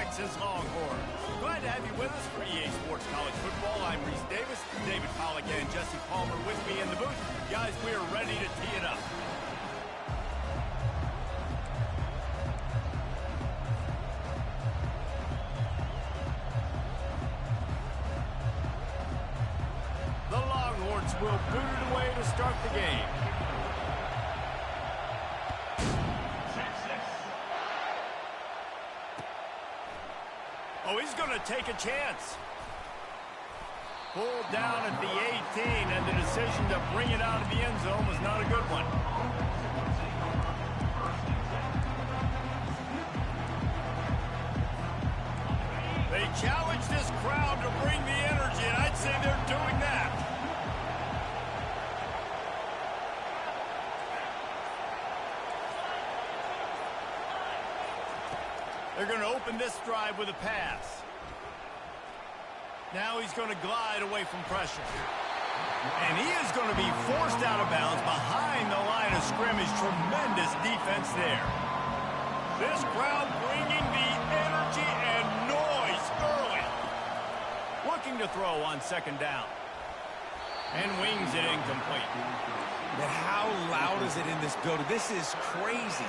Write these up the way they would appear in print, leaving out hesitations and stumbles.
Texas Longhorns. Glad to have you with us for EA Sports College Football. I'm Reese Davis, David Pollack and Jesse Palmer with me in the booth. Guys, we are ready to tee it up. The Longhorns will boot it away to start the game. Oh, he's going to take a chance. Pulled down at the 18, and the decision to bring it out of the end zone was not a good one. They challenge this crowd to bring the energy, and I'd say they're doing that. They're going to open this drive with a pass. Now he's going to glide away from pressure. And he is going to be forced out of bounds behind the line of scrimmage. Tremendous defense there. This crowd bringing the energy and noise early. Looking to throw on second down. And wings it incomplete. Man, how loud is it in this building? This is crazy.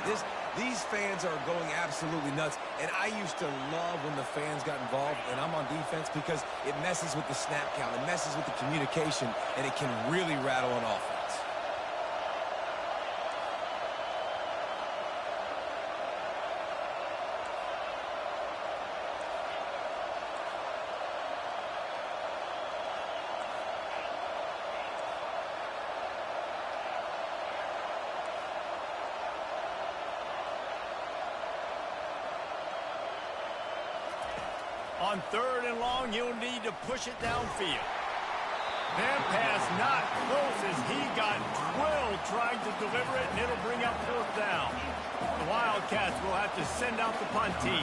These fans are going absolutely nuts, and I used to love when the fans got involved, and I'm on defense because it messes with the snap count, it messes with the communication, and it can really rattle an offense. On third and long, he'll need to push it downfield. That pass not close as he got drilled trying to deliver it, and it'll bring up fourth down. The Wildcats will have to send out the punt team.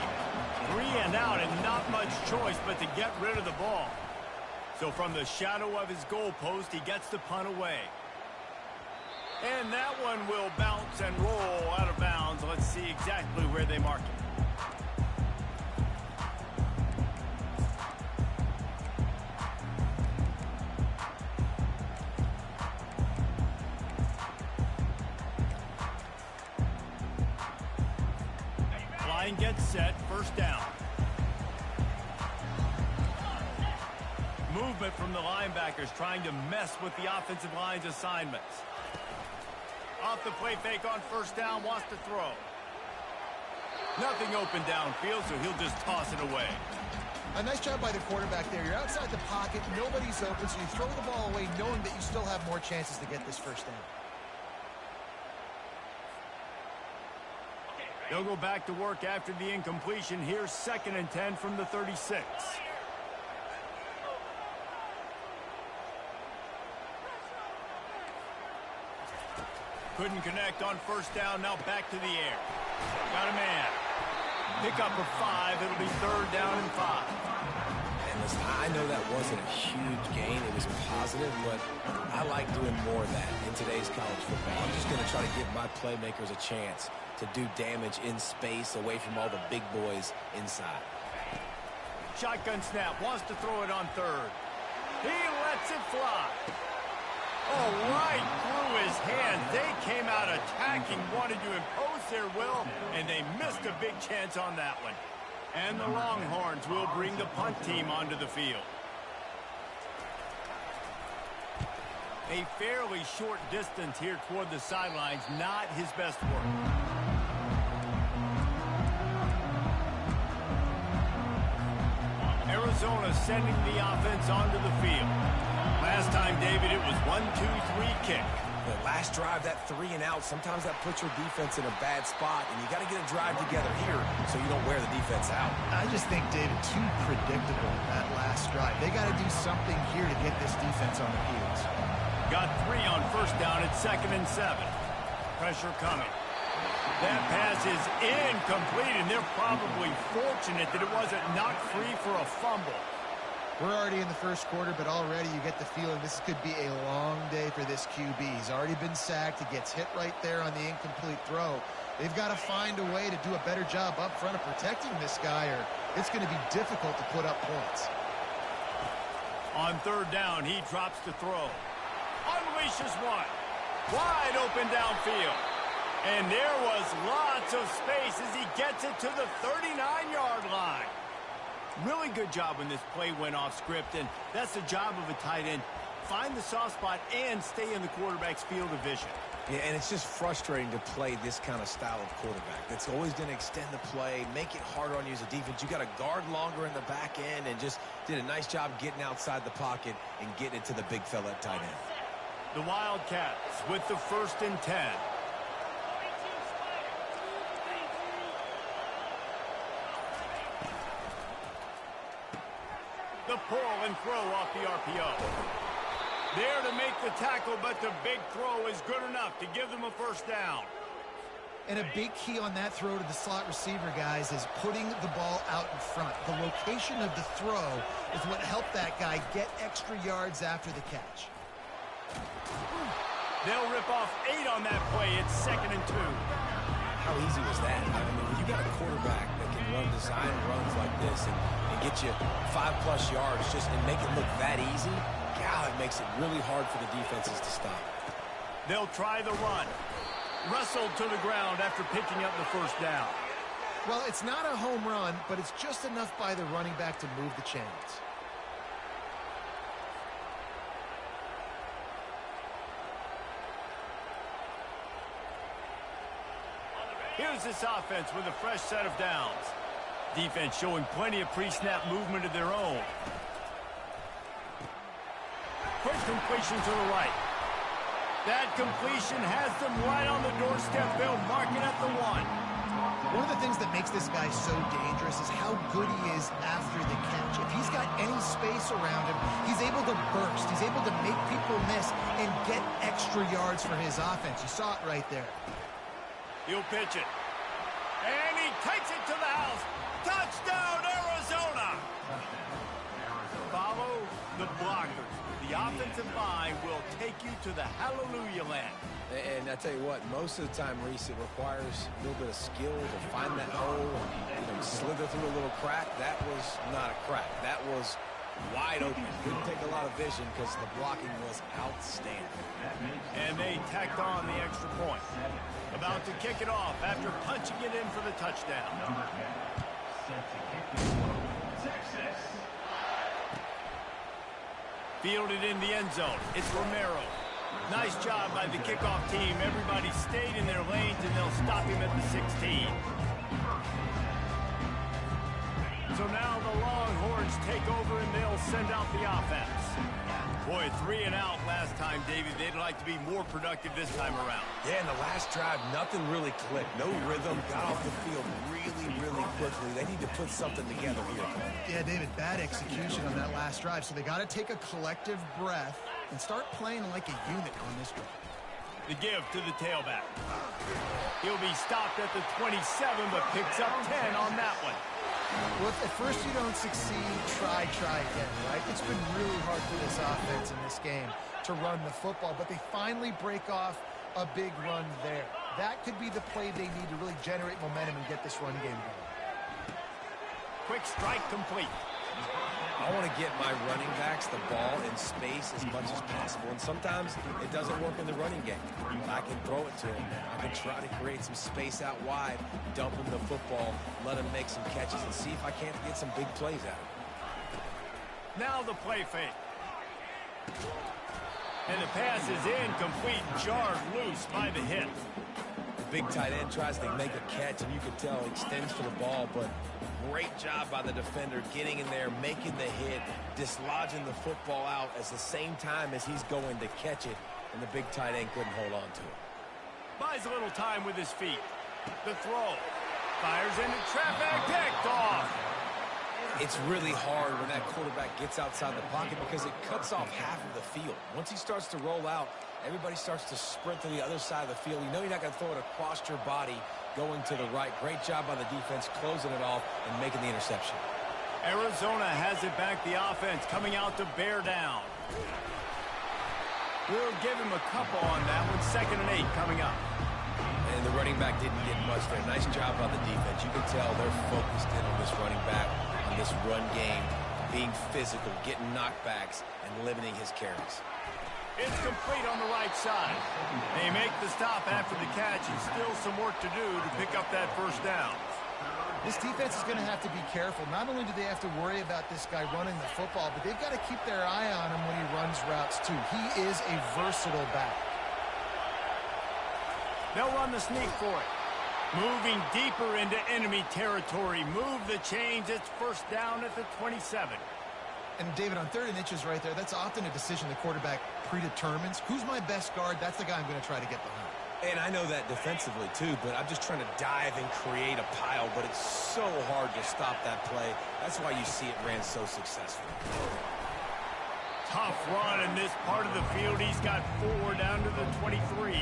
3 and out and not much choice but to get rid of the ball. So from the shadow of his goalpost, he gets the punt away. And that one will bounce and roll out of bounds. Let's see exactly where they mark it. Gets set, first down. Movement from the linebackers trying to mess with the offensive line's assignments. Off the play fake on first down, wants to throw. Nothing open downfield, so he'll just toss it away. A nice job by the quarterback there. You're outside the pocket, nobody's open, so you throw the ball away knowing that you still have more chances to get this first down. They'll go back to work after the incompletion. Here's 2nd and 10 from the 36. Couldn't connect on first down. Now back to the air. Got a man. Pick up for 5. It'll be 3rd down and 5. And listen, I know that wasn't a huge gain. It was positive, but I like doing more of that in today's college football. I'm just going to try to give my playmakers a chance to do damage in space away from all the big boys inside. Shotgun snap, wants to throw it on 3rd. He lets it fly. Oh, right through his hand. They came out attacking, wanted to impose their will, and they missed a big chance on that one. And the Longhorns will bring the punt team onto the field. A fairly short distance here toward the sidelines, not his best work. Arizona sending the offense onto the field. Last time, David, it was 1-2-3 kick. The last drive, that 3 and out, sometimes that puts your defense in a bad spot, and you got to get a drive together here so you don't wear the defense out. I just think, David, too predictable that last drive. They got to do something here to get this defense on their heels. Got 3 on first down at 2nd and 7. Pressure coming. That pass is incomplete, and they're probably fortunate that it wasn't knocked free for a fumble. We're already in the first quarter, but already you get the feeling this could be a long day for this QB. He's already been sacked. He gets hit right there on the incomplete throw. They've got to find a way to do a better job up front of protecting this guy, or it's going to be difficult to put up points. On third down, he drops to throw. Unleashes one. Wide open downfield. And there was lots of space as he gets it to the 39-yard line. Really good job when this play went off script, and that's the job of a tight end. Find the soft spot and stay in the quarterback's field of vision. Yeah, and it's just frustrating to play this kind of style of quarterback. That's always going to extend the play, make it harder on you as a defense. You got to guard longer in the back end, and just did a nice job getting outside the pocket and getting it to the big fella at tight end. The Wildcats with the 1st and 10. The pull and throw off the RPO. There to make the tackle, but the big throw is good enough to give them a first down. And a big key on that throw to the slot receiver, guys, is putting the ball out in front. The location of the throw is what helped that guy get extra yards after the catch. They'll rip off 8 on that play. It's 2nd and 2. How easy was that? I mean, when you got a quarterback that can run design runs like this and get you 5+ yards just and make it look that easy, God, it makes it really hard for the defenses to stop. They'll try the run. Wrestled to the ground after picking up the first down. Well, it's not a home run, but it's just enough by the running back to move the chains. Here's this offense with a fresh set of downs. Defense showing plenty of pre-snap movement of their own. Quick completion to the right. That completion has them right on the doorstep. They'll mark it at the 1. One of the things that makes this guy so dangerous is how good he is after the catch. If he's got any space around him, he's able to burst. He's able to make people miss and get extra yards for his offense. You saw it right there. He'll pitch it. And he takes it to the house. Touchdown, Arizona! Follow the blockers. The offensive line will take you to the hallelujah land. And I tell you what, most of the time, Reese, it requires a little bit of skill to find that hole and slither through a little crack. That was not a crack. That was wide open. Didn't take a lot of vision because the blocking was outstanding. And they tacked on the extra point. About to kick it off after punching it in for the touchdown. Fielded in the end zone. It's Romero. Nice job by the kickoff team. Everybody stayed in their lanes, and they'll stop him at the 16. So now the Longhorns take over, and they'll send out the offense. Boy, 3 and out last time, David. They'd like to be more productive this time around. Yeah, in the last drive, nothing really clicked. No rhythm. Got off the field really quickly. They need to put something together here. Yeah, David, bad execution on that last drive. So they got to take a collective breath and start playing like a unit on this drive. The give to the tailback. He'll be stopped at the 27, but picks up 10 on that one. Well, if at first you don't succeed, try again, right? It's been really hard for this offense in this game to run the football, but they finally break off a big run there. That could be the play they need to really generate momentum and get this run game going. Quick strike complete. I want to get my running backs the ball in space as much as possible, and sometimes it doesn't work in the running game. I can throw it to them. I can try to create some space out wide, dump him the football, let him make some catches, and see if I can't get some big plays out of him. Now the play fake. And the pass is incomplete, jarred loose by the hit. The big tight end tries to make a catch, and you can tell he extends for the ball, but great job by the defender getting in there, making the hit, dislodging the football out at the same time as he's going to catch it, and the big tight end couldn't hold on to it. Buys a little time with his feet. The throw. Fires into traffic, picked off. It's really hard when that quarterback gets outside the pocket because it cuts off half of the field. Once he starts to roll out, everybody starts to sprint to the other side of the field. You know you're not going to throw it across your body going to the right. Great job by the defense closing it off and making the interception. Arizona has it back, the offense coming out to bear down. We'll give him a couple on that one. 2nd and 8 coming up. And The running back didn't get much there. Nice job by the defense. You can tell they're focused in on this running back, on this run game, being physical, getting knockbacks, and limiting his carries. It's complete on the right side. They make the stop after the catch, and still some work to do to pick up that first down. This defense is going to have to be careful. Not only do they have to worry about this guy running the football, but they've got to keep their eye on him when he runs routes too. He is a versatile back. They'll run the sneak for it. Moving deeper into enemy territory. Move the chains. It's first down at the 27. And, David, on 3rd and inches right there, that's often a decision the quarterback predetermines. Who's my best guard? That's the guy I'm going to try to get behind. And I know that defensively, too, but I'm just trying to dive and create a pile, but it's so hard to stop that play. That's why you see it ran so successful. Tough run in this part of the field. He's got 4 down to the 23.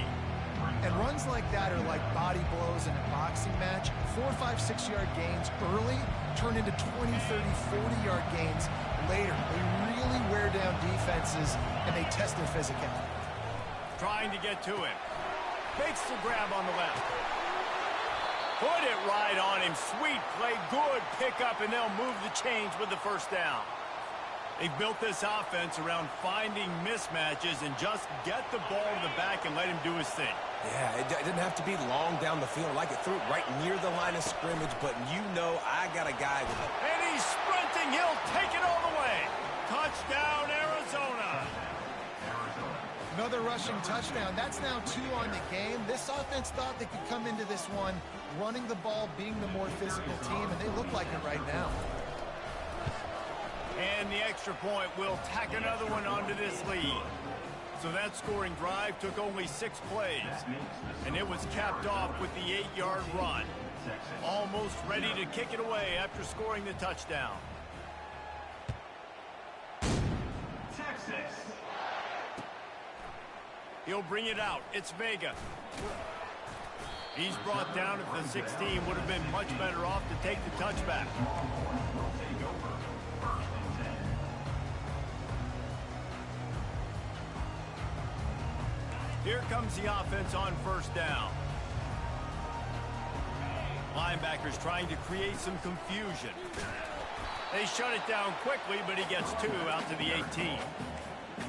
And runs like that are like body blows in a boxing match. 4, 5, 6-yard gains early turn into 20, 30, 40-yard gains later. They really wear down defenses, and they test their physicality. Trying to get to him. Makes the grab on the left. Put it right on him. Sweet play. Good pickup, and they'll move the chains with the first down. They've built this offense around finding mismatches and just get the ball to the back and let him do his thing. Yeah, it didn't have to be long down the field. Like it threw it right near the line of scrimmage, but you know I got a guy with it. And he's sprinting. He'll take it all the way. Touchdown, Arizona. Another rushing touchdown. That's now 2 on the game. This offense thought they could come into this one running the ball, being the more physical team, and they look like it right now. And the extra point will tack another one onto this lead. So that scoring drive took only 6 plays, and it was capped off with the 8-yard run. Almost ready to kick it away after scoring the touchdown. Texas. He'll bring it out. It's Vega. He's brought down at the 16. Would have been much better off to take the touchback. Here comes the offense on first down. Linebackers trying to create some confusion. They shut it down quickly, but he gets 2 out to the 18.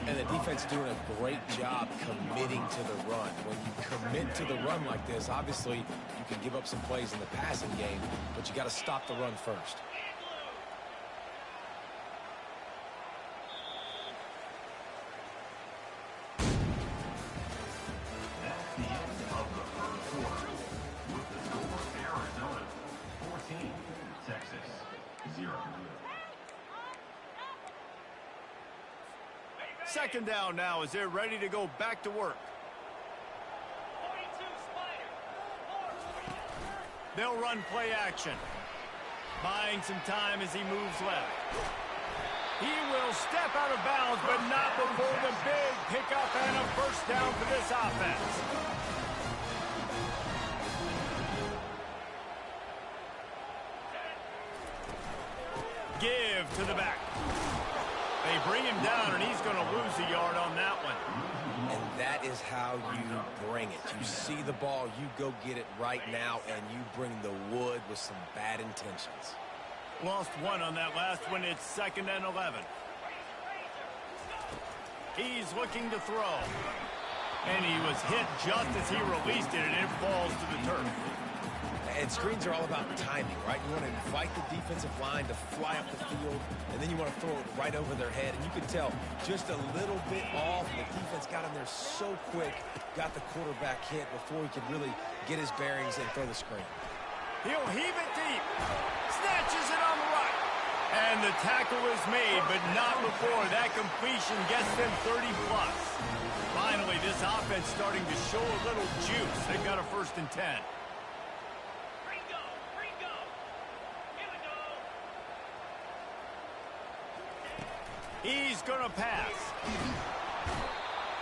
And the defense doing a great job committing to the run. When you commit to the run like this, obviously you can give up some plays in the passing game, but you got to stop the run first. Second down now as they're ready to go back to work. They'll run play action. Buying some time as he moves left. He will step out of bounds, but not before the big pickup and a first down for this offense. Give to the back. They bring him down, and he's going to lose a yard on that one. And that is how you bring it. You see the ball, you go get it right now, and you bring the wood with some bad intentions. Lost 1 on that last one. It's 2nd and 11. He's looking to throw. And he was hit just as he released it, and it falls to the turf. And screens are all about timing, right? You want to invite the defensive line to fly up the field, and then you want to throw it right over their head. And you can tell just a little bit off. The defense got in there so quick, got the quarterback hit before he could really get his bearings and throw the screen. He'll heave it deep. Snatches it on the right. And the tackle is made, but not before that completion gets them 30-plus. Finally, this offense starting to show a little juice. They've got a 1st and 10. He's going to pass.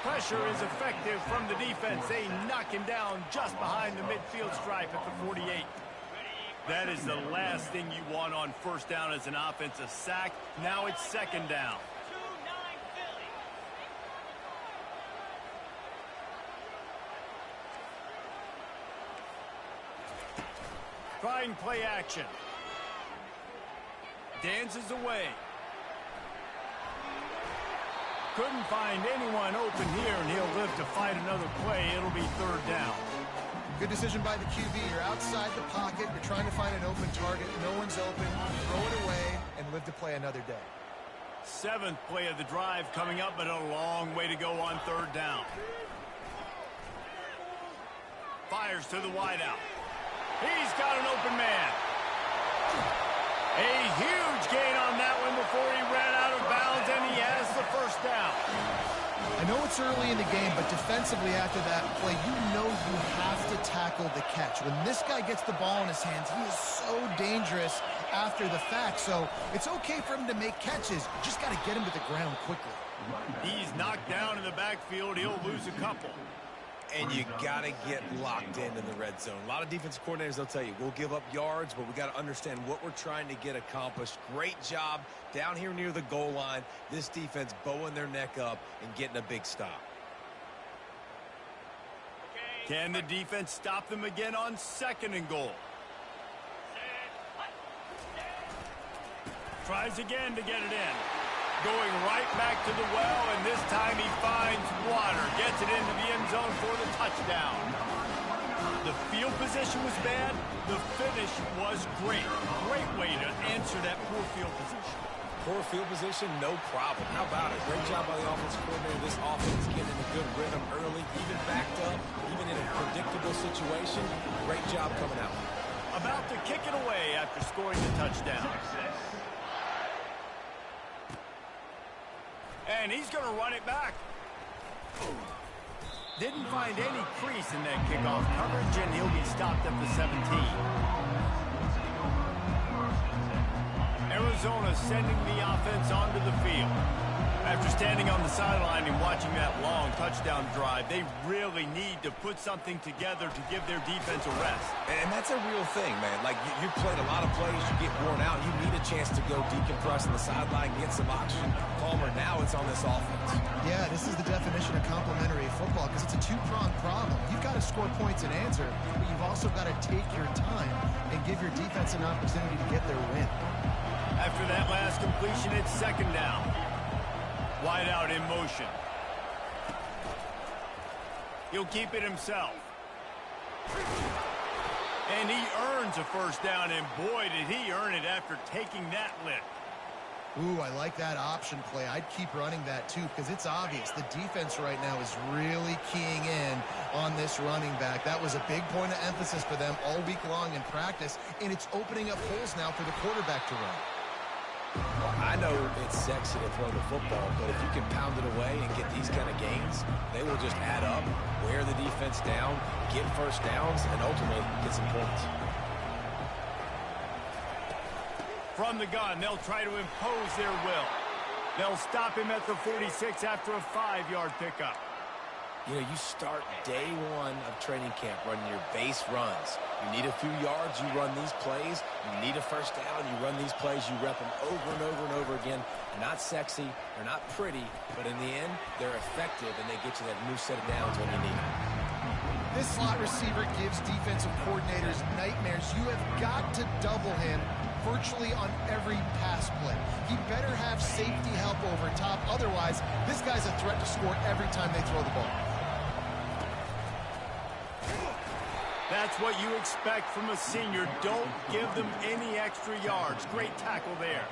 Pressure is effective from the defense. They knock him down just behind the midfield stripe at the 48. That is the last thing you want on first down as an offensive sack. Now it's 2nd down. Trying play action. Dances away. Couldn't find anyone open here, and he'll live to fight another play. It'll be third down. Good decision by the QB. You're outside the pocket. You're trying to find an open target. No one's open. Throw it away and live to play another day. 7th play of the drive coming up, but a long way to go on third down. Fires to the wideout. He's got an open man. A huge gain on that one before he ran out of bounds, and he has the first down. I know it's early in the game, but defensively after that play, you know you have to tackle the catch. When this guy gets the ball in his hands, he is so dangerous after the fact. So it's okay for him to make catches. You just got to get him to the ground quickly. He's knocked down in the backfield. He'll lose a couple. And you got to get locked in the red zone. A lot of defensive coordinators, they'll tell you, we'll give up yards, but we got to understand what we're trying to get accomplished. Great job down here near the goal line. This defense bowing their neck up and getting a big stop. Can the defense stop them again on 2nd and goal? Tries again to get it in. Going right back to the well, and this time he finds water. Gets it into the end zone for the touchdown. The field position was bad. The finish was great. Great way to answer that poor field position. Poor field position, no problem. How about it? Great job by the offensive coordinator. This offense getting in a good rhythm early, even backed up, even in a predictable situation. Great job coming out. About to kick it away after scoring the touchdown. And he's going to run it back. Didn't find any crease in that kickoff coverage, and he'll be stopped at the 17. Arizona sending the offense onto the field. After standing on the sideline and watching that long touchdown drive, they really need to put something together to give their defense a rest. And that's a real thing, man. Like, you played a lot of plays, you get worn out, you need a chance to go decompress on the sideline, get some oxygen. Palmer, now it's on this offense. Yeah, this is the definition of complementary football because it's a two-pronged problem. You've got to score points and answer, but you've also got to take your time and give your defense an opportunity to get their win. After that last completion, it's 2nd down. Wide out in motion. He'll keep it himself. And he earns a first down, and boy, did he earn it after taking that lick. Ooh, I like that option play. I'd keep running that too because it's obvious the defense right now is really keying in on this running back. That was a big point of emphasis for them all week long in practice, and it's opening up holes now for the quarterback to run. I know it's sexy to throw the football, but if you can pound it away and get these kind of gains, they will just add up, wear the defense down, get first downs, and ultimately get some points. From the gun, they'll try to impose their will. They'll stop him at the 46 after a 5-yard pickup. You know, you start day one of training camp running your base runs. You need a few yards, you run these plays. You need a first down, you run these plays. You rep them over and over and over again. They're not sexy, they're not pretty, but in the end, they're effective, and they get you that new set of downs when you need them. This slot receiver gives defensive coordinators nightmares. You have got to double him virtually on every pass play. He better have safety help over top. Otherwise, this guy's a threat to score every time they throw the ball. That's what you expect from a senior. Don't give them any extra yards. Great tackle there.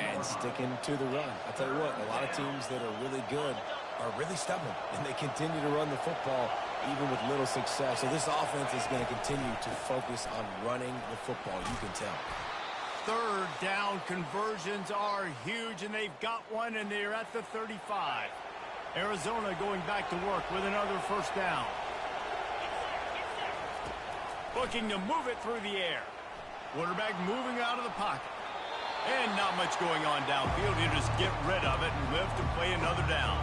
And sticking to the run. I'll tell you what, a lot of teams that are really good are really stubborn, and they continue to run the football even with little success. So this offense is going to continue to focus on running the football, you can tell. Third down conversions are huge, and they've got one, and they're at the 35. Arizona going back to work with another first down. Looking to move it through the air. Quarterback moving out of the pocket. And not much going on downfield. He'll just get rid of it and live to play another down.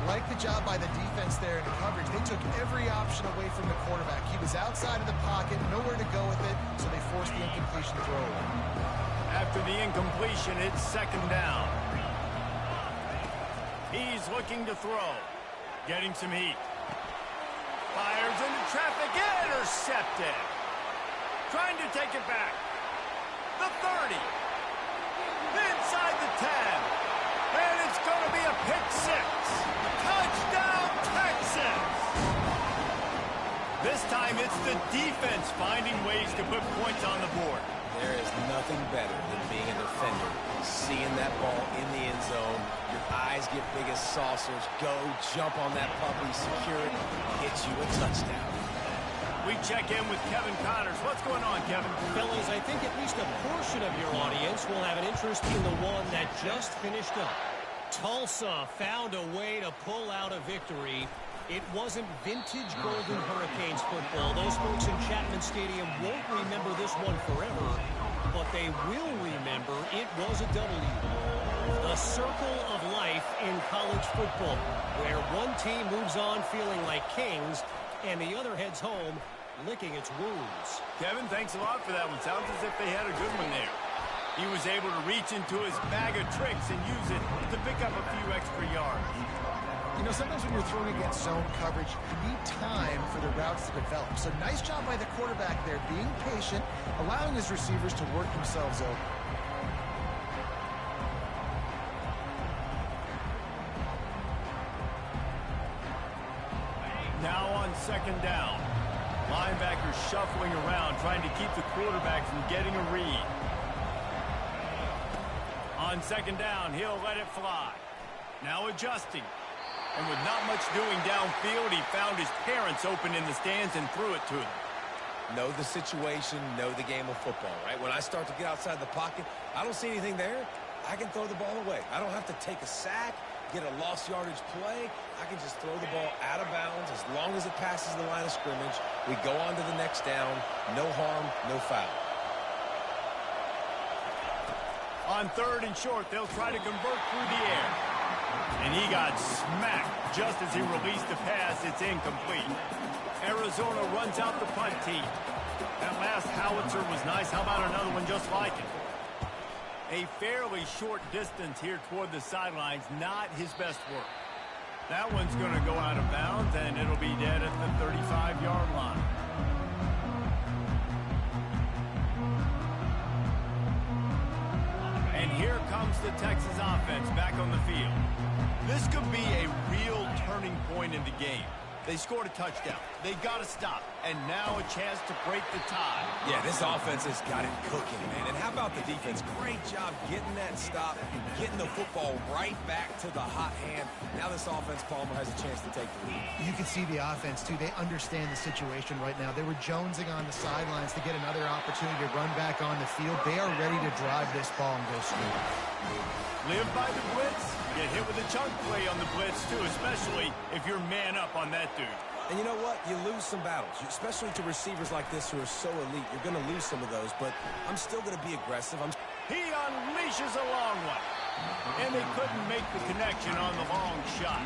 Like the job by the defense there in the coverage. They took every option away from the quarterback. He was outside of the pocket, nowhere to go with it, so they forced the incompletion throw away. After the incompletion, it's 2nd down. He's looking to throw. Getting some heat. Fires into traffic, intercepted. Trying to take it back. The 30. Inside the 10. And it's going to be a pick six. Touchdown, Texans! This time it's the defense finding ways to put points on the board. There is nothing better than being a defender, seeing that ball in the end zone, your eyes get big as saucers, go, jump on that puppy, secure it, get you a touchdown. We check in with Kevin Connors. What's going on, Kevin? Fellas, I think at least a portion of your audience will have an interest in the one that just finished up. Tulsa found a way to pull out a victory. It wasn't vintage Golden Hurricanes football. Those folks in Chapman Stadium won't remember this one forever, but they will remember it was a W. The circle of life in college football, where one team moves on feeling like kings, and the other heads home licking its wounds. Kevin, thanks a lot for that one. Sounds as if they had a good one there. He was able to reach into his bag of tricks and use it to pick up a few extra yards. You know, sometimes when you're throwing against zone coverage, you need time for the routes to develop. So nice job by the quarterback there, being patient, allowing his receivers to work themselves over. Now on second down. Linebackers shuffling around, trying to keep the quarterback from getting a read. On second down, he'll let it fly. Now adjusting. And with not much doing downfield, he found his parents open in the stands and threw it to them. Know the situation, know the game of football, right? When I start to get outside the pocket, I don't see anything there, I can throw the ball away. I don't have to take a sack, get a lost yardage play. I can just throw the ball out of bounds as long as it passes the line of scrimmage. We go on to the next down. No harm, no foul. On third and short, they'll try to convert through the air. And he got smacked just as he released the pass. It's incomplete. Arizona runs out the punt team. That last howitzer was nice. How about another one just like it? A fairly short distance here toward the sidelines. Not his best work. That one's going to go out of bounds, and it'll be dead at the 35-yard line. And here comes the Texas offense back on the field. This could be a real turning point in the game. They scored a touchdown. They got to stop. And now a chance to break the tie. Yeah, this offense has got it cooking, man. And how about the defense? Great job getting that stop, getting the football right back to the hot hand. Now this offense, Palmer, has a chance to take the lead. You can see the offense, too. They understand the situation right now. They were jonesing on the sidelines to get another opportunity to run back on the field. They are ready to drive this ball and go score. Live by the blitz. Get hit with a chunk play on the blitz, too, especially if you're man up on that dude. And you know what? You lose some battles, especially to receivers like this who are so elite. You're going to lose some of those, but I'm still going to be aggressive. He unleashes a long one. And they couldn't make the connection on the long shot.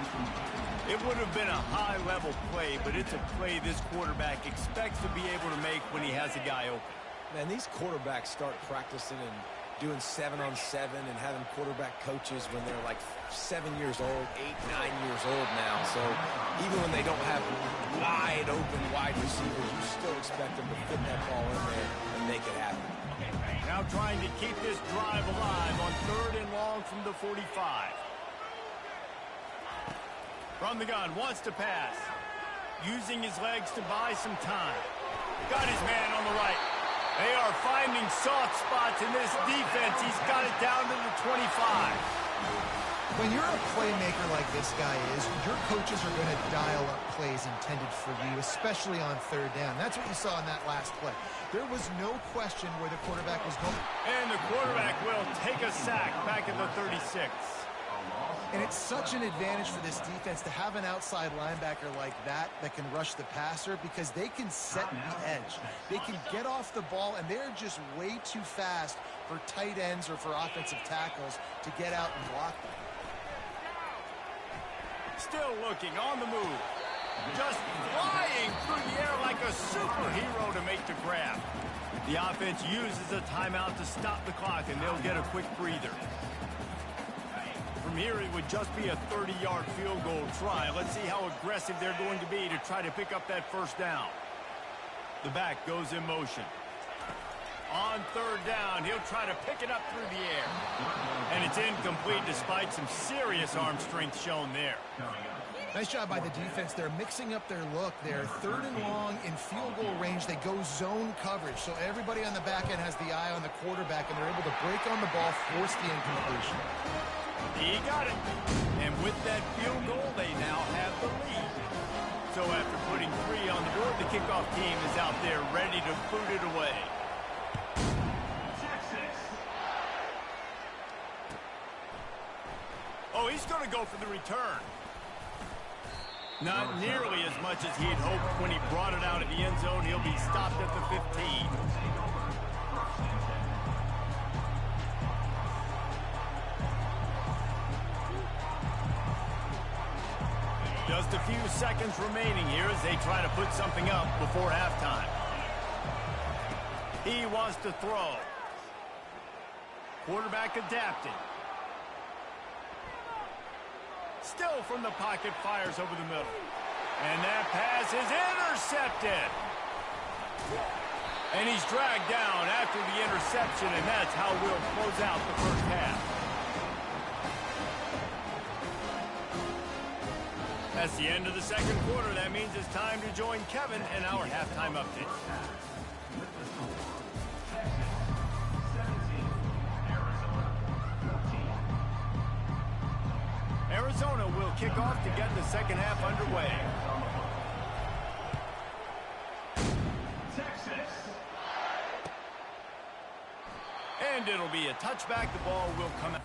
It would have been a high-level play, but it's a play this quarterback expects to be able to make when he has a guy open. Man, these quarterbacks start practicing and doing 7-on-7 and having quarterback coaches when they're like 7 years old, 8, 9 years old now. So even when they don't have wide open wide receivers, you still expect them to fit that ball in there and make it happen. Now trying to keep this drive alive on third and long from the 45. From the gun, wants to pass. Using his legs to buy some time. Got his man on the right. They are finding soft spots in this defense. He's got it down to the 25. When you're a playmaker like this guy is, your coaches are going to dial up plays intended for you, especially on third down. That's what you saw in that last play. There was no question where the quarterback was going. And the quarterback will take a sack back at the 36. And it's such an advantage for this defense to have an outside linebacker like that can rush the passer because they can set the edge. They can get off the ball, and they're just way too fast for tight ends or for offensive tackles to get out and block them. Still looking on the move. Just flying through the air like a superhero to make the grab. The offense uses a timeout to stop the clock, and they'll get a quick breather. From here, it would just be a 30-yard field goal try. Let's see how aggressive they're going to be to try to pick up that first down. The back goes in motion. On third down, he'll try to pick it up through the air. And it's incomplete despite some serious arm strength shown there. Nice job by the defense. They're mixing up their look there. Third and long in field goal range. They go zone coverage. So everybody on the back end has the eye on the quarterback, and they're able to break on the ball, force the incompletion. He got it. And with that field goal, they now have the lead. So after putting 3 on the board, the kickoff team is out there ready to boot it away. Oh, he's going to go for the return. Not nearly as much as he'd hoped when he brought it out of the end zone. He'll be stopped at the 15. Just a few seconds remaining here as they try to put something up before halftime. He wants to throw. Quarterback adapted. Still from the pocket, fires over the middle. And that pass is intercepted. And he's dragged down after the interception, and that's how we'll close out the first half. That's the end of the second quarter. That means it's time to join Kevin in our halftime update. Arizona will kick off to get the second half underway. Texas. And it'll be a touchback. The ball will come out.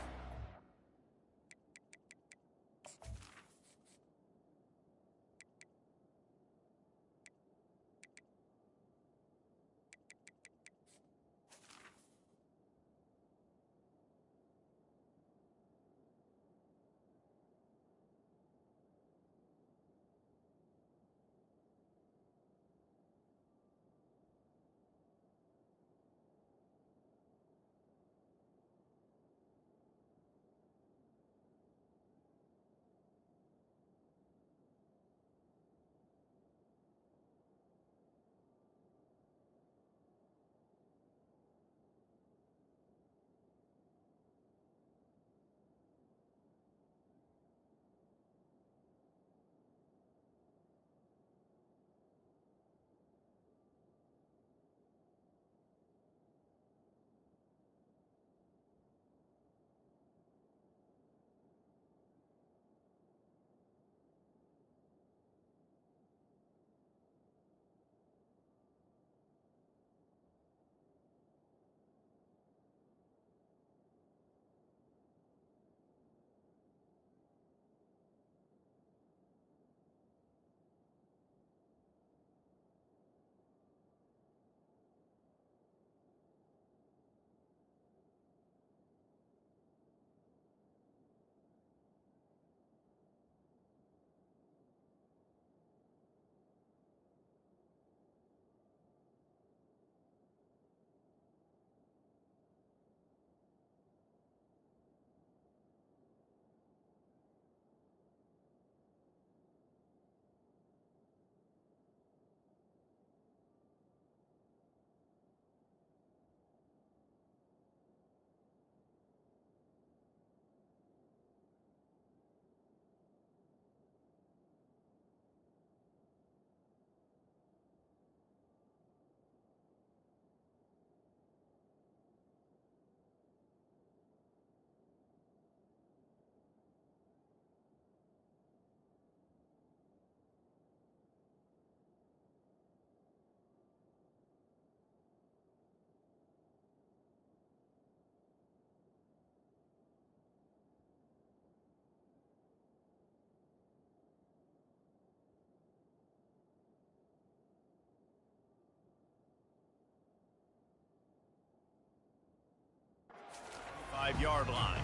Five-yard line.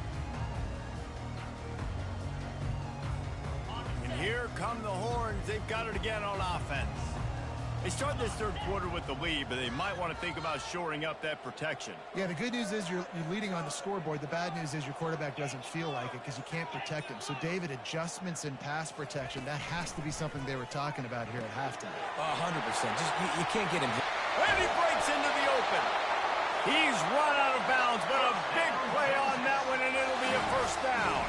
And here come the Horns. They've got it again on offense. They start this third quarter with the lead, but they might want to think about shoring up that protection. Yeah, the good news is you're leading on the scoreboard. The bad news is your quarterback doesn't feel like it because you can't protect him. So, David, adjustments in pass protection, that has to be something they were talking about here at halftime. 100%. Just you can't get him hit. And he breaks into the open. first down.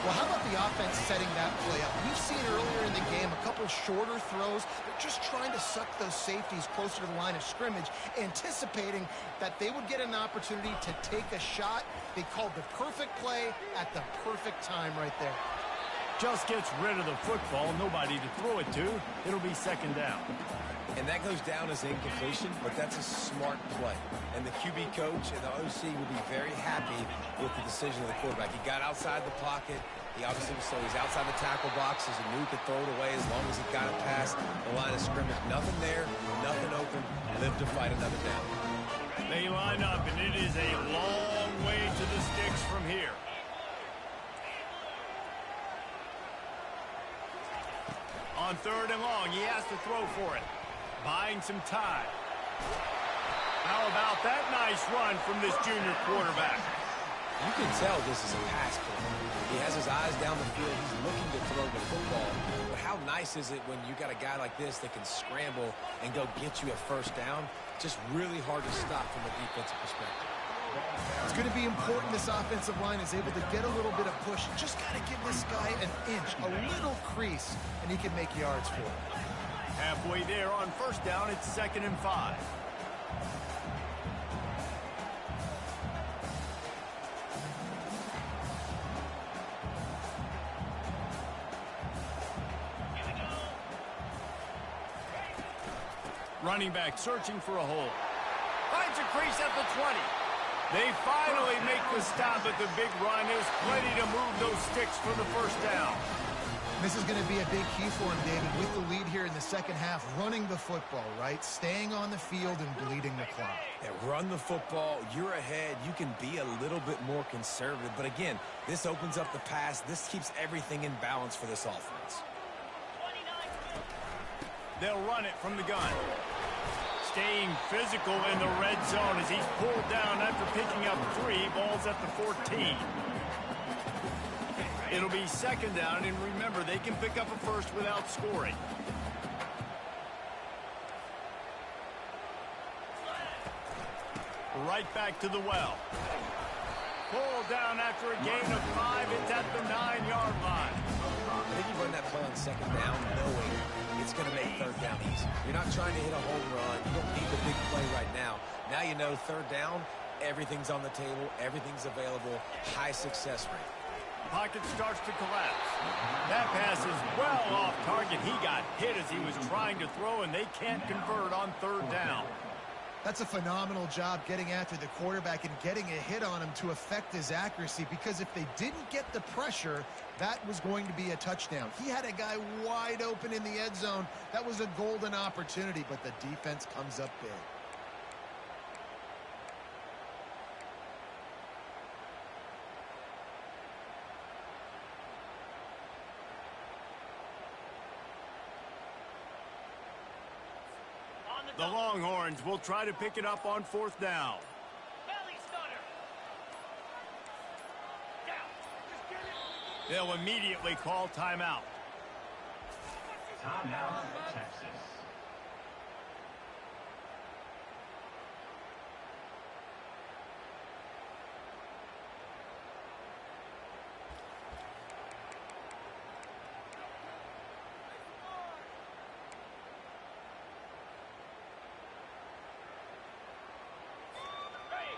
Well, how about the offense setting that play up? We've seen earlier in the game a couple shorter throws. They're just trying to suck those safeties closer to the line of scrimmage, anticipating that they would get an opportunity to take a shot. They called the perfect play at the perfect time right there. Just gets rid of the football, nobody to throw it to. It'll be second down. And that goes down as incompletion, but that's a smart play. And the QB coach and the OC will be very happy with the decision of the quarterback. He got outside the pocket. He obviously so he's outside the tackle boxes and knew he could throw it away as long as he got it past the line of scrimmage. Nothing there, nothing open. Live to fight another down. They line up, and it is a long way to the sticks from here. On third and long, he has to throw for it. Buying some time. How about that nice run from this junior quarterback? You can tell this is a pass play. He has his eyes down the field. He's looking to throw the football. But how nice is it when you got a guy like this that can scramble and go get you a first down? Just really hard to stop from a defensive perspective. It's going to be important this offensive line is able to get a little bit of push. Just got to give this guy an inch, a little crease, and he can make yards for it. Halfway there on first down, it's 2nd and 5. Running back searching for a hole. Finds a crease at the 20. They finally make the stop at the big run. There's plenty to move those sticks for the first down. This is going to be a big key for him, David, with the lead here in the second half, running the football, right? Staying on the field and bleeding the clock. Yeah, run the football. You're ahead. You can be a little bit more conservative. But again, this opens up the pass. This keeps everything in balance for this offense. They'll run it from the gun. Staying physical in the red zone as he's pulled down after picking up 3. Ball's at the 14. It'll be second down, and remember, they can pick up a first without scoring. Right back to the well. Pulled down after a gain of 5. It's at the 9-yard line. I think you run that play on second down knowing it's going to make third down easy. You're not trying to hit a home run. You don't need the big play right now. Now you know third down, everything's on the table, everything's available, high success rate. Pocket starts to collapse. That pass is well off target. He got hit as he was trying to throw, and they can't convert on third down. That's a phenomenal job getting after the quarterback and getting a hit on him to affect his accuracy, because if they didn't get the pressure, that was going to be a touchdown. He had a guy wide open in the end zone. That was a golden opportunity, but the defense comes up big. The Longhorns will try to pick it up on fourth down. They'll immediately call timeout. Timeout, Texas.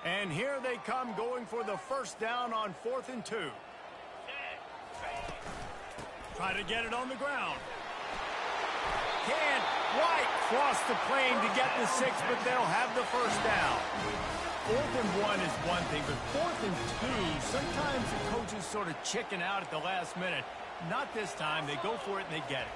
And here they come, going for the first down on 4th and 2. Try to get it on the ground. Can't quite cross the plane to get the 6, but they'll have the first down. 4th and 1 is one thing, but 4th and 2, sometimes the coaches sort of chicken out at the last minute. Not this time. They go for it and they get it.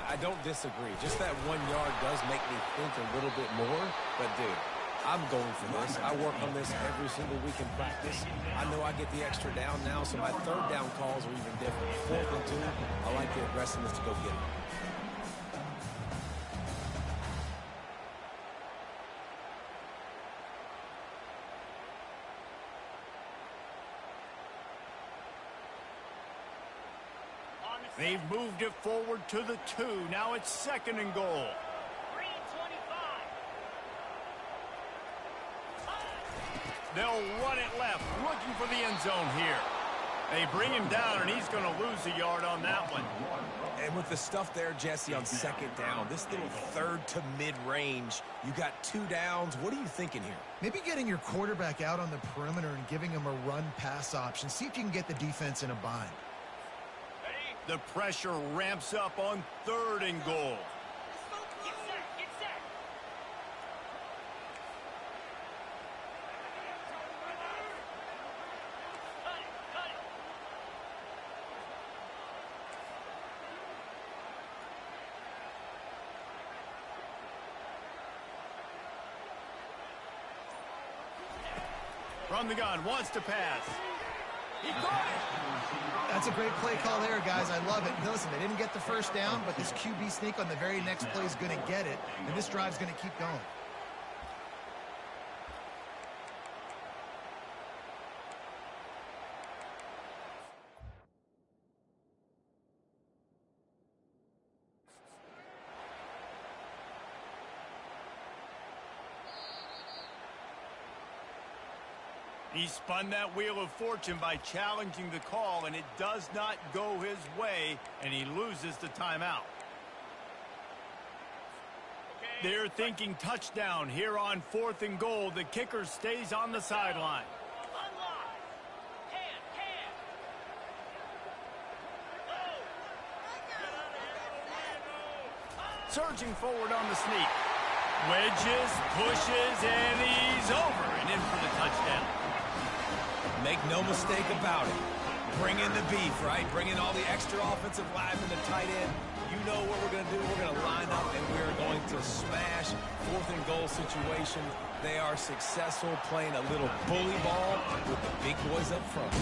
I don't disagree. Just that 1 yard does make me think a little bit more, but dude, I'm going for this. I work on this every single week in practice. I know I get the extra down now, so my third down calls are even different. 4th and 2, I like the aggressiveness to go get it. They've moved it forward to the 2. Now it's 2nd and goal. They'll run it left, looking for the end zone here. They bring him down, and he's going to lose a yard on that one. And with the stuff there, Jesse, on second down, this little third to mid-range, you got 2 downs. What are you thinking here? Maybe getting your quarterback out on the perimeter and giving him a run-pass option. See if you can get the defense in a bind. The pressure ramps up on 3rd and goal. From the gun, wants to pass. He caught it. That's a great play call there, guys. I love it. Listen, they didn't get the first down, but this QB sneak on the very next play is going to get it, and this drive's going to keep going. He spun that wheel of fortune by challenging the call, and it does not go his way, and he loses the timeout. They're thinking touchdown here on 4th and goal. The kicker stays on the sideline. Surging forward on the sneak. Wedges, pushes, and he's over and in for the touchdown. Make no mistake about it. Bring in the beef, right? Bring in all the extra offensive linemen, the tight end. You know what we're going to do. We're going to line up, and we're going to smash 4th and goal situation. They are successful playing a little bully ball with the big boys up front.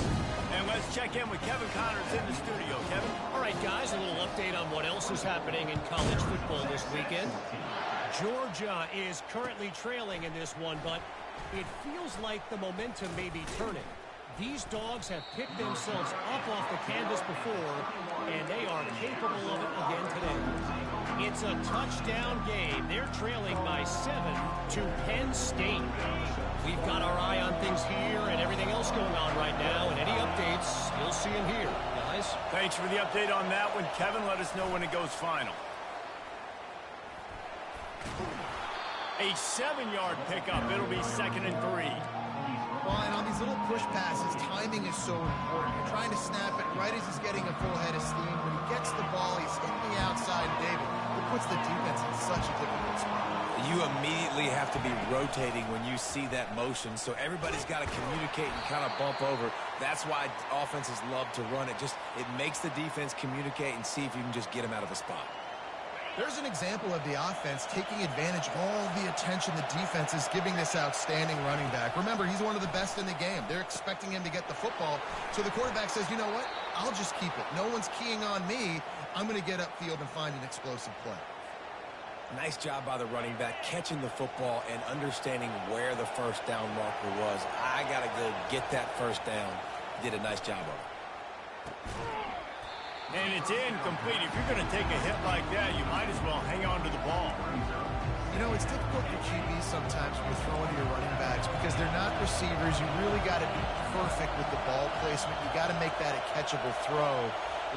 And let's check in with Kevin Connors in the studio. Kevin? All right, guys, a little update on what else is happening in college football this weekend. Georgia is currently trailing in this one, but it feels like the momentum may be turning. These dogs have picked themselves up off the canvas before, and they are capable of it again today. It's a touchdown game. They're trailing by 7 to Penn State. We've got our eye on things here and everything else going on right now, and any updates, you'll see them here, guys. Thanks for the update on that one, Kevin. Let us know when it goes final. A 7-yard pickup. It'll be 2nd and 3. Well, and on these little push passes, timing is so important. You're trying to snap it right as he's getting a full head of steam. When he gets the ball, he's hitting the outside, David. It puts the defense in such a difficult spot. You immediately have to be rotating when you see that motion, so everybody's got to communicate and kind of bump over. That's why offenses love to run it. It makes the defense communicate and see if you can just get them out of the spot. There's an example of the offense taking advantage of all the attention the defense is giving this outstanding running back. Remember, he's one of the best in the game. They're expecting him to get the football. So the quarterback says, you know what? I'll just keep it. No one's keying on me. I'm going to get upfield and find an explosive play. Nice job by the running back, catching the football and understanding where the first down marker was. I got to go get that first down. Did a nice job of it. And it's incomplete. If you're going to take a hit like that, you might as well hang on to the ball. You know, it's difficult for QBs sometimes when you're throwing to your running backs because they're not receivers. You really got to be perfect with the ball placement. You got to make that a catchable throw.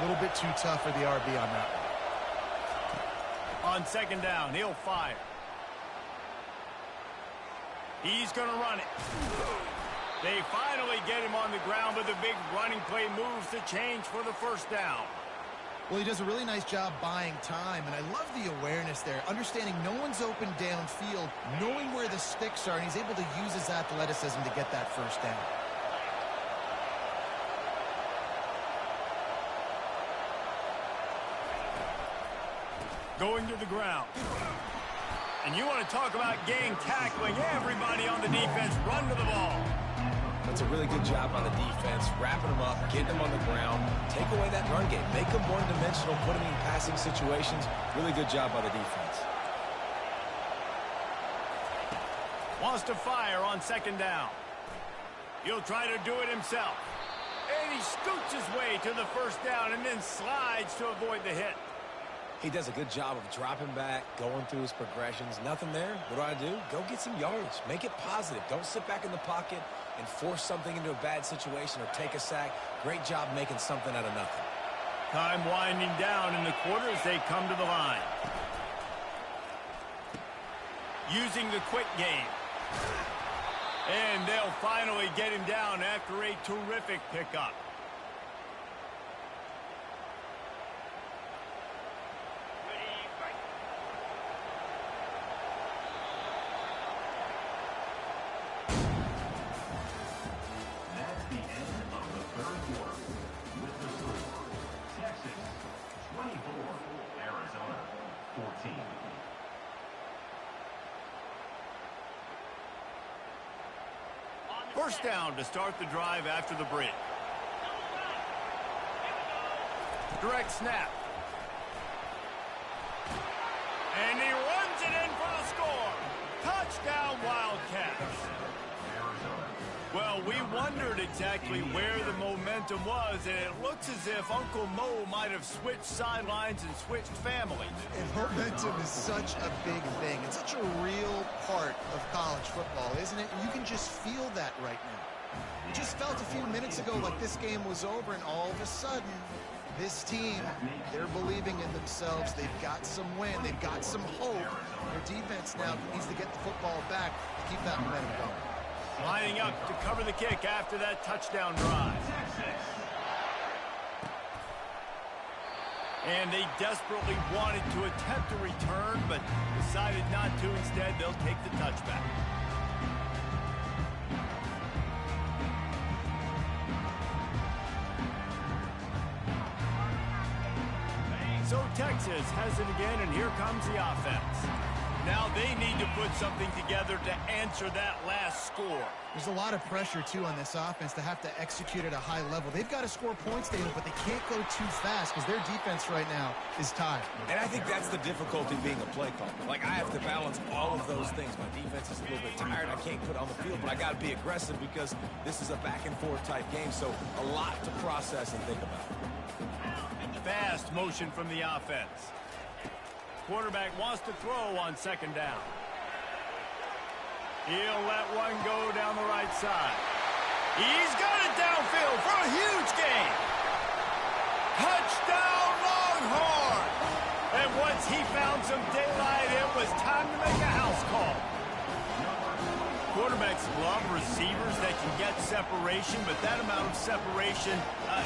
A little bit too tough for the RB on that one. On 2nd down, he'll fire. He's going to run it. They finally get him on the ground, but the big running play moves the change for the first down. Well, he does a really nice job buying time, and I love the awareness there, understanding no one's open downfield, knowing where the sticks are, and he's able to use his athleticism to get that first down. Going to the ground. And you want to talk about gang tackling. Everybody on the defense run to the ball. That's a really good job on the defense, wrapping them up, getting them on the ground, take away that run game, make them one-dimensional, put them in passing situations. Really good job by the defense. Wants to fire on 2nd down. He'll try to do it himself. And he scoots his way to the first down and then slides to avoid the hit. He does a good job of dropping back, going through his progressions. Nothing there. What do? Go get some yards. Make it positive. Don't sit back in the pocket and force something into a bad situation or take a sack. Great job making something out of nothing. Time winding down in the quarter as they come to the line. Using the quick game. And they'll finally get him down after a terrific pickup. First down to start the drive after the break. Direct snap. And he runs it in for the score. Touchdown, Wildcats. Well, we wondered exactly where the momentum was, and it looks as if Uncle Mo might have switched sidelines and switched families. And momentum is such a big thing. It's such a real part of college football, isn't it? And you can just feel that right now. It just felt a few minutes ago like this game was over, and all of a sudden, this team, they're believing in themselves. They've got some win. They've got some hope. Their defense now needs to get the football back to keep that momentum going. Lining up to cover the kick after that touchdown drive. And they desperately wanted to attempt a return, but decided not to. Instead, they'll take the touchback. So Texas has it again, and here comes the offense. Now they need to put something together to answer that last score. There's a lot of pressure, too, on this offense to have to execute at a high level. They've got to score points, David, but they can't go too fast because their defense right now is tired. And I think that's the difficulty being a play caller. Like, I have to balance all of those things. My defense is a little bit tired. I can't put it on the field, but I got to be aggressive because this is a back-and-forth type game, so a lot to process and think about. Fast motion from the offense. Quarterback wants to throw on second down. He'll let one go down the right side. He's got it downfield for a huge gain. Touchdown, Longhorn! And once he found some daylight, it was time to make a house call. Quarterbacks love receivers that can get separation, but that amount of separation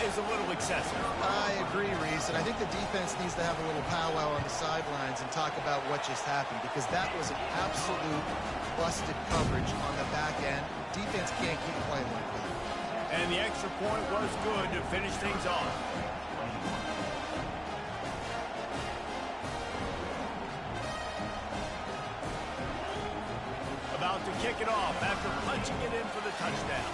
is a little excessive. I agree, Reese, and I think the defense needs to have a little powwow on the sidelines and talk about what just happened, because that was an absolute busted coverage on the back end. Defense can't keep playing like that. And the extra point was good to finish things off. About to kick it off after punching it in for the touchdown.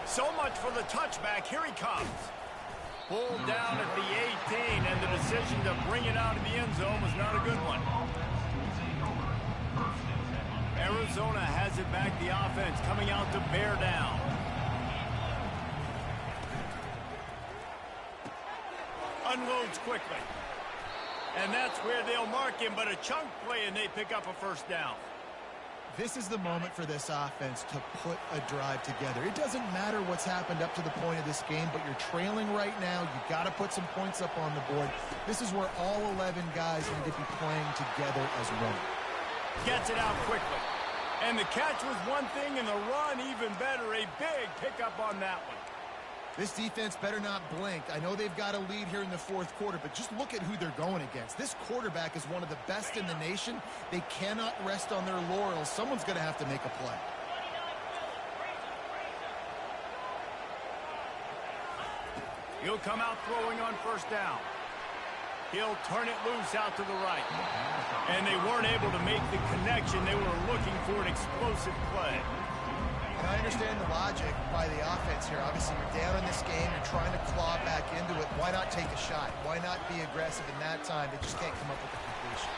So much for the touchback. Here he comes. Pulled down at the 18, and the decision to bring it out of the end zone was not a good one. Arizona has it back, the offense coming out to bear down. Unloads quickly. And that's where they'll mark him, but a chunk play, and they pick up a first down. This is the moment for this offense to put a drive together. It doesn't matter what's happened up to the point of this game, but you're trailing right now. You've got to put some points up on the board. This is where all 11 guys need to be playing together as one. Gets it out quickly. And the catch was one thing, and the run even better. A big pickup on that one. This defense better not blink. I know they've got a lead here in the fourth quarter, but just look at who they're going against. This quarterback is one of the best in the nation. They cannot rest on their laurels. Someone's going to have to make a play. He'll come out throwing on first down. He'll turn it loose out to the right. And they weren't able to make the connection. They were looking for an explosive play. And I understand the logic by the offense here. Obviously, you're down in this game. You're trying to claw back into it. Why not take a shot? Why not be aggressive in that time? They just can't come up with the completion.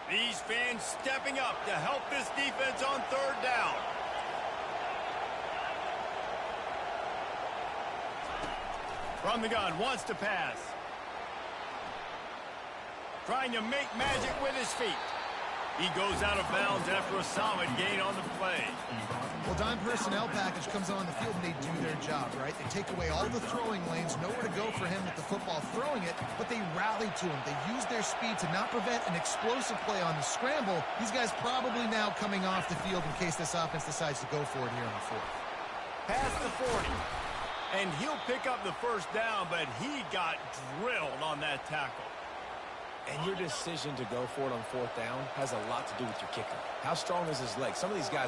These fans stepping up to help this defense on third down. From the gun, wants to pass. Trying to make magic with his feet. He goes out of bounds after a solid gain on the play. Well, dime personnel package comes on the field and they do their job, right? They take away all the throwing lanes, nowhere to go for him with the football throwing it, but they rally to him. They use their speed to not prevent an explosive play on the scramble. These guys probably now coming off the field in case this offense decides to go for it here on the fourth. Past the 40. And he'll pick up the first down, but he got drilled on that tackle. And your decision to go for it on fourth down has a lot to do with your kicker. How strong is his leg? Some of these guys